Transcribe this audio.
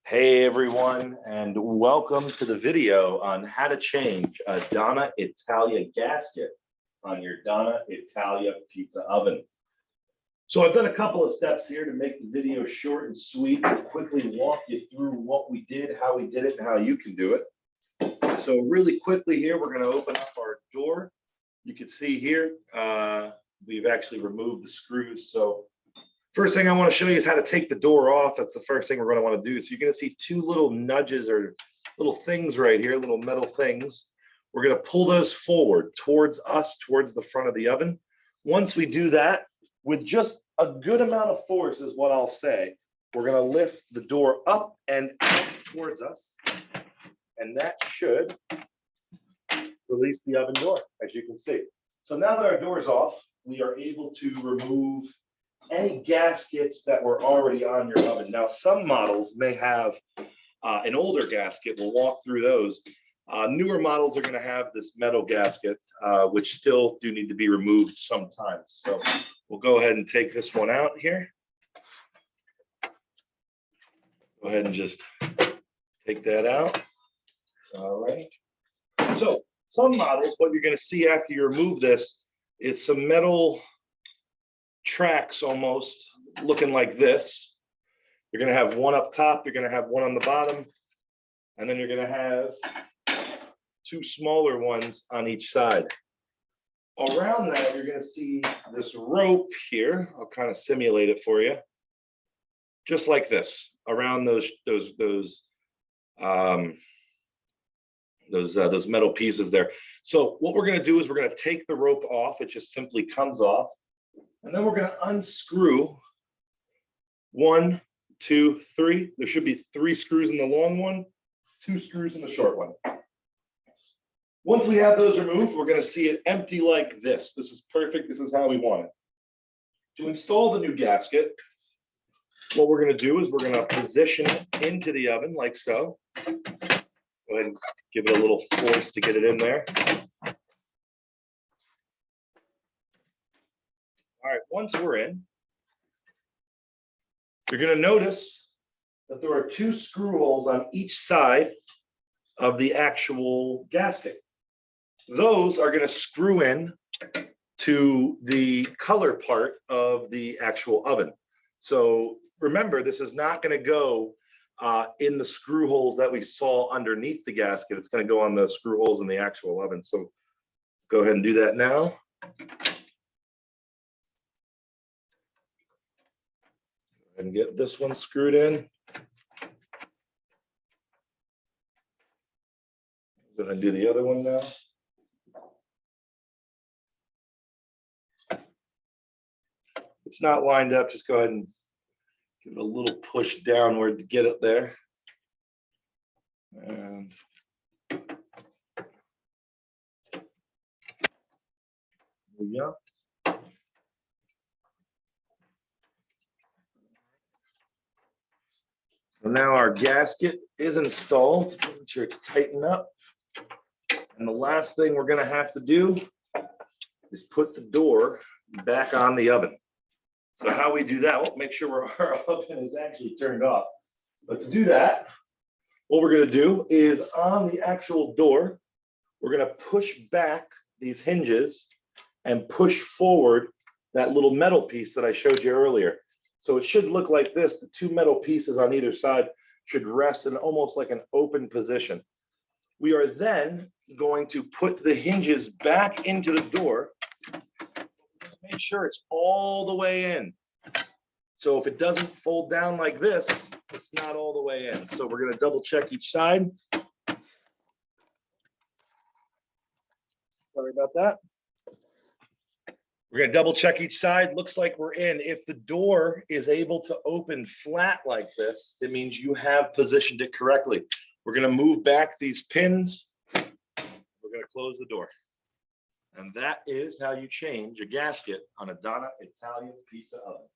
Hey everyone, and welcome to the video on how to change a Donna Italia gasket on your Donna Italia pizza oven. So I've done a couple of steps here to make the video short and sweet and quickly walk you through what we did, how we did it, and how you can do it. So really quickly here, we're going to open up our door. You can see here, we've actually removed the screws. So first thing I want to show you is how to take the door off. That's the first thing we're going to want to do. So you're going to see two little nudges or little things right here, little metal things. We're going to pull those forward towards us, towards the front of the oven. Once we do that, with just a good amount of force is what I'll say, we're going to lift the door up and out towards us. And that should release the oven door, as you can see. So now that our door's off, we are able to remove any gaskets that were already on your oven. Now, some models may have an older gasket. We'll walk through those. Newer models are going to have this metal gasket, which still do need to be removed sometimes. So we'll go ahead and take this one out here. Go ahead and just take that out. All right. So some models, what you're going to see after you remove this is some metal tracks almost looking like this. You're going to have one up top, you're going to have one on the bottom, and then you're going to have two smaller ones on each side. Around that, you're going to see this rope here. I'll kind of simulate it for you. Just like this, around those metal pieces there. So what we're going to do is we're going to take the rope off. It just simply comes off. And then we're going to unscrew 1, 2, 3. There should be 3 screws in the long one, 2 screws in the short one. Once we have those removed, we're going to see it empty like this. This is perfect. This is how we want it. To install the new gasket, what we're going to do is we're going to position it into the oven like so. Go ahead and give it a little force to get it in there. All right, once we're in, you're going to notice that there are 2 screw holes on each side of the actual gasket. Those are going to screw in to the color part of the actual oven. So remember, this is not going to go in the screw holes that we saw underneath the gasket. It's going to go on the screw holes in the actual oven. So let's go ahead and do that now. And get this one screwed in. I'm going to do the other one now. It's not lined up. Just go ahead and give it a little push downward to get it there. And there we go. So now our gasket is installed. Make sure it's tightened up. And the last thing we're going to have to do is put the door back on the oven. So how we do that, we'll make sure our oven is actually turned off. But to do that, what we're going to do is on the actual door, we're going to push back these hinges and push forward that little metal piece that I showed you earlier. So it should look like this. The 2 metal pieces on either side should rest in almost like an open position. We are then going to put the hinges back into the door. Make sure it's all the way in. So if it doesn't fold down like this, it's not all the way in. So we're going to double check each side. Sorry about that. We're going to double check each side. Looks like we're in. If the door is able to open flat like this, it means you have positioned it correctly. We're going to move back these pins. We're going to close the door. And that is how you change a gasket on a Donna Italia pizza oven.